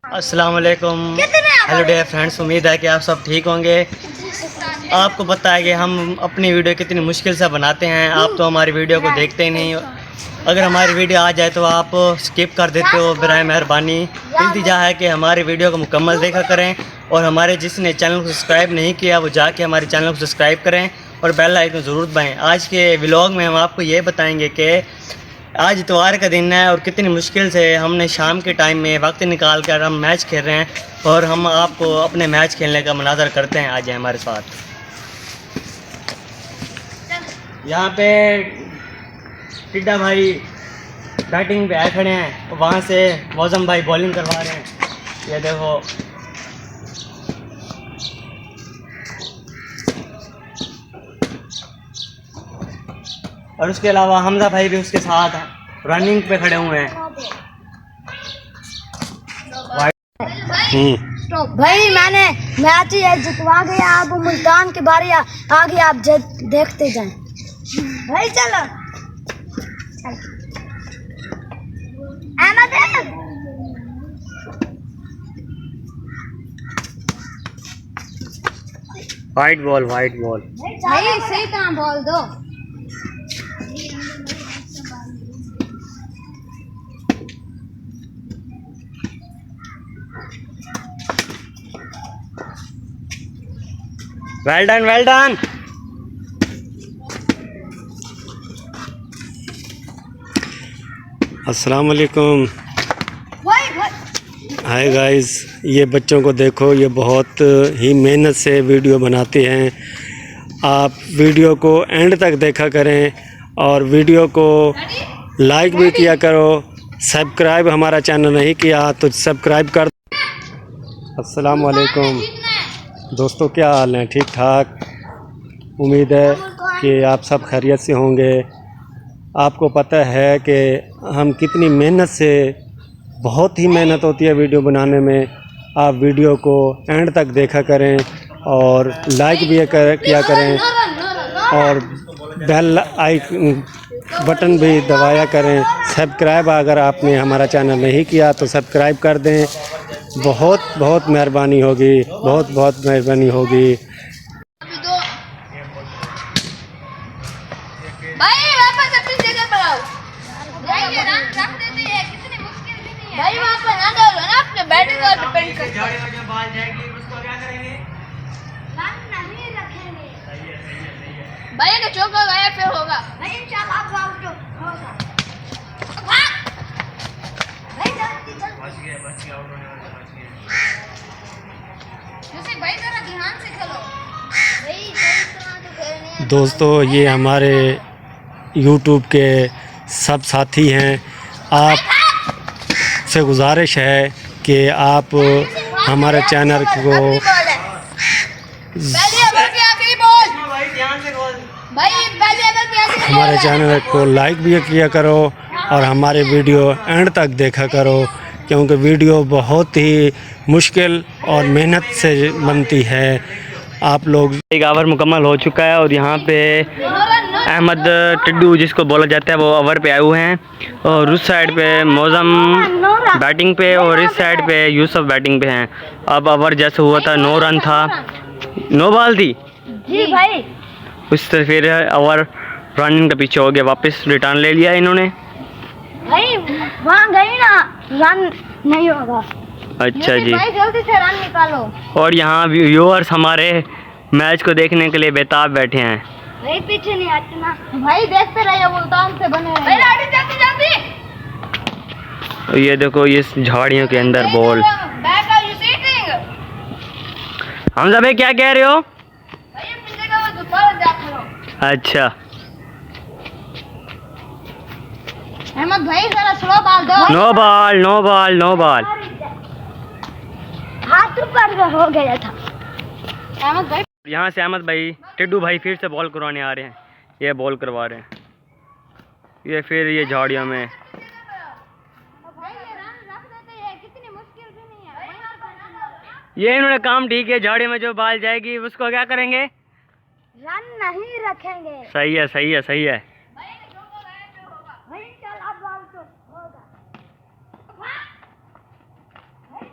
अस्सलाम वालेकुम। Hello dear friends, उम्मीद है कि आप सब ठीक होंगे। आपको पता है कि हम अपनी वीडियो कितनी मुश्किल से बनाते हैं, आप तो हमारी वीडियो को देखते ही नहीं। अगर हमारी वीडियो आ जाए तो आप स्किप कर देते हो। बराए मेहरबानी इल्तिजा है कि हमारी वीडियो को मुकम्मल देखा करें और हमारे जिसने चैनल को सब्सक्राइब नहीं किया वो जाके हमारे चैनल को सब्सक्राइब करें और बेल आइकन ज़रूर दबाएँ। आज के व्लॉग में हम आपको ये बताएंगे कि आज इतवार का दिन है और कितनी मुश्किल से हमने शाम के टाइम में वक्त निकाल कर हम मैच खेल रहे हैं और हम आपको अपने मैच खेलने का मनाज़र करते हैं। आज हमारे साथ यहाँ पे टिड्डा भाई बैटिंग पे आए खड़े हैं, वहाँ से मौजम भाई बॉलिंग करवा रहे हैं। ये देखो और उसके अलावा हमजा भाई भी उसके साथ रनिंग पे खड़े हुए हैं। भाई मैंने मैच ही जितवा गया, अब मुल्तान के बारे आगे आप देखते जाएं। भाई चलो अहमद वाइट बॉल भाई सही कहाँ बॉल दो। Well done. अस्सलाम वालेकुम। हाय गाइस, ये बच्चों को देखो, ये बहुत ही मेहनत से वीडियो बनाते हैं। आप वीडियो को एंड तक देखा करें और वीडियो को लाइक भी किया करो। सब्सक्राइब हमारा चैनल नहीं किया तो सब्सक्राइब कर। अस्सलाम वालेकुम दोस्तों, क्या हाल है? ठीक ठाक, उम्मीद है कि आप सब खैरियत से होंगे। आपको पता है कि हम कितनी मेहनत से, बहुत ही मेहनत होती है वीडियो बनाने में। आप वीडियो को एंड तक देखा करें और लाइक भी किया करें और बेल आइकन बटन भी दबाया करें। सब्सक्राइब अगर आपने हमारा चैनल नहीं किया तो सब्सक्राइब कर दें, बहुत मेहरबानी होगी, बहुत मेहरबानी होगी। भाई वापस अपनी जगह पर आओ। जाइए, रन रख देते हैं, कितनी मुश्किल भी नहीं है। भाई वहाँ पर ना डालो ना, अपने बैटिंग और डिपेंड करता है। झाड़ी में जो बॉल जाएगी उसको क्या करेंगे? रन नहीं रखेंगे। सही है। भाई अगर चौका गया फिर होगा। भाई इंशाल्लाह आप आउट होगा। भाई जल्दी बच गए आउट होने वाले बच गए। यूसुफ भाई जरा ध्यान से खेलो। भाई सही तरह से खेलनी है दोस्तों, ये हमारे YouTube के सब साथी हैं। आप से गुजारिश है कि आप हमारे चैनल को हमारे चैनल को लाइक भी किया करो और हमारे वीडियो एंड तक देखा करो, क्योंकि वीडियो बहुत ही मुश्किल और मेहनत से बनती है। आप लोग एक ओवर मुकम्मल हो चुका है और यहाँ पे अहमद टिड्डू जिसको बोला जाता है वो ओवर पे आए हुए हैं और उस साइड पे मौजम बैटिंग पे और इस साइड पे यूसुफ बैटिंग पे हैं। अब ओवर जैसे हुआ था 9 रन था, 9 बॉल थी जी भाई। उससे फिर ओवर रन का पीछे हो गया, वापस रिटर्न ले लिया इन्होंने। भाई वहाँ गई ना, रन नहीं होगा। अच्छा जी, भाई जल्दी से रन निकालो। और यहाँ व्यूअर्स हमारे मैच को देखने के लिए बेताब बैठे हैं। भाई पीछे नहीं हटना भाई, देखते रहिए, मुल्तान से बने रहिए। जल्दी और ये देखो इस झाड़ियों के अंदर बॉल। हमजा भाई क्या कह रहे हो? भाई अपनी जगह पर दोबारा जा खड़ो। अच्छा अहमद भाई जरा स्लो बॉल दो। No ball. हाथ ऊपर हो गया था। अहमद भाई यहाँ से अहमद भाई टिड्डू भाई फिर से बॉल करवाने आ रहे हैं। ये बॉल करवा रहे हैं, ये फिर ये झाड़ियों में। भाई ये रन रख देते हैं, कितनी मुश्किल भी नहीं है। ये इन्होंने काम ठीक है, झाड़ी में जो बॉल जाएगी उसको क्या करेंगे? रन नहीं रखेंगे। सही है। भाई चल अब आउट होगा। भाई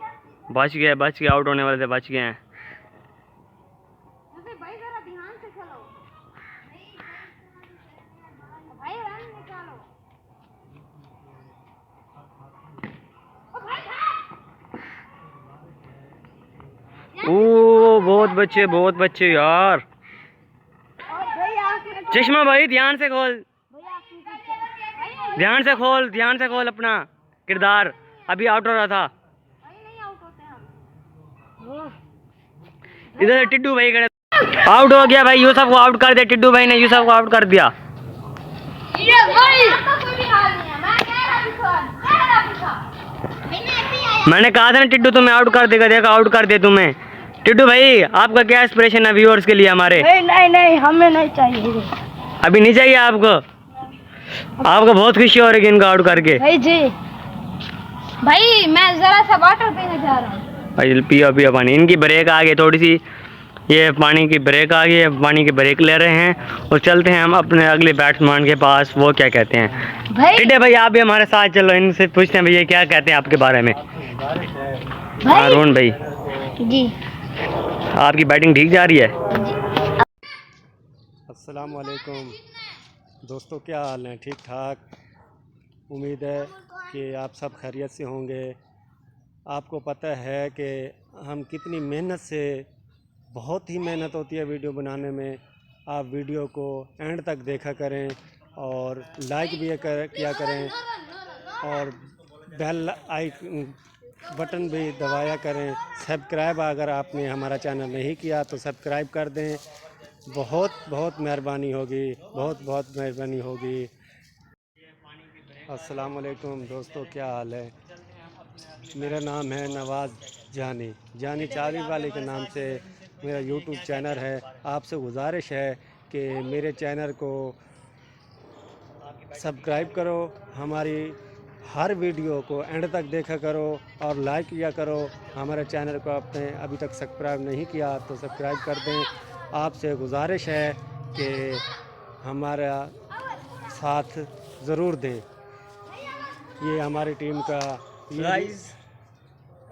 बच गए, आउट होने वाले थे, बच गए हैं। भाई जरा ध्यान से चलो भाई, रन निकालो। ओ भाई ओ बहुत बच्चे यार। भाई चश्मा भाई ध्यान से खोल, ध्यान से खोल अपना किरदार। अभी आउट हो रहा था। नहीं आउट होते हम। इधर से टिड्डू भाई खड़े, आउट हो गया भाई। यूसुफ को आउट कर दिया, टिड्डू भाई ने यूसुफ को आउट कर दिया। भाई आपका कोई भी हाल नहीं है, मैं कह रहा था भाई मैं ऐसे ही आया। मैंने कहा था ना टिड्डू तुम्हें आउट कर देगा, देखा आउट कर दिया तुम्हें। टिड्डू भाई आपका क्या एक्सप्रेशन है व्यूअर्स के लिए हमारे? नहीं हमें नहीं चाहिए अभी नहीं चाहिए आपको? आपको बहुत खुशी हो रही है इनको आउट करके? भाई जी। भाई मैं जरा सा वाटर पीने जा रहा हूँ। भाई पियो पानी। इनकी ब्रेक आ गई थोड़ी सी, ये पानी की ब्रेक आ गई है, पानी की ब्रेक ले रहे हैं और चलते हैं हम अपने अगले बैट्समैन के पास। वो क्या कहते हैं? भाई टिड्डे भाई आप भी हमारे साथ चलो, इनसे पूछते हैं भैया क्या कहते हैं आपके बारे में। अरुण भाई जी आपकी बैटिंग ठीक जा रही है? अस्सलाम वालेकुम दोस्तों, क्या हाल है? ठीक ठाक। उम्मीद है कि आप सब खैरियत से होंगे। आपको पता है कि हम कितनी मेहनत से, बहुत ही मेहनत होती है वीडियो बनाने में। आप वीडियो को एंड तक देखा करें और लाइक भी किया करें और बेल बटन भी दबाया करें। सब्सक्राइब अगर आपने हमारा चैनल नहीं किया तो सब्सक्राइब कर दें। बहुत मेहरबानी होगी, बहुत मेहरबानी होगी। अस्सलाम वालेकुम दोस्तों, क्या हाल है? मेरा नाम है नवाज़ जानी चावली वाले के नाम से मेरा यूट्यूब चैनल है। आपसे गुजारिश है कि मेरे चैनल को सब्सक्राइब करो, हमारी हर वीडियो को एंड तक देखा करो और लाइक किया करो। हमारे चैनल को आपने अभी तक सब्सक्राइब नहीं किया तो सब्सक्राइब कर दें। आपसे गुजारिश है कि हमारा साथ ज़रूर दें। ये हमारी टीम का गाइस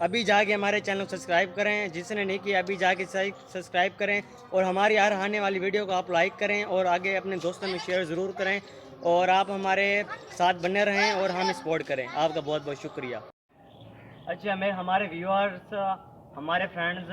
अभी जाके हमारे चैनल को सब्सक्राइब करें, जिसने नहीं किया अभी जाके सब्सक्राइब करें और हमारी हर आने वाली वीडियो को आप लाइक करें और आगे अपने दोस्तों में शेयर ज़रूर करें और आप हमारे साथ बने रहें और हमें सपोर्ट करें। आपका बहुत बहुत शुक्रिया। अच्छा मैं हमारे व्यूअर्स, हमारे फ्रेंड्स,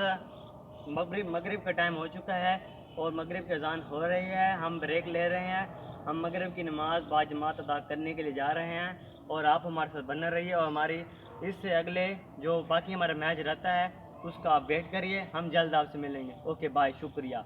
मगरिब का टाइम हो चुका है और मगरिब की अजान हो रही है। हम ब्रेक ले रहे हैं, हम मगरिब की नमाज बाजमात अदा करने के लिए जा रहे हैं और आप हमारे साथ बने रहिए और हमारी इससे अगले जो बाकी हमारा मैच रहता है उसका आप वेट करिए। हम जल्द आपसे मिलेंगे। ओके बाय, शुक्रिया।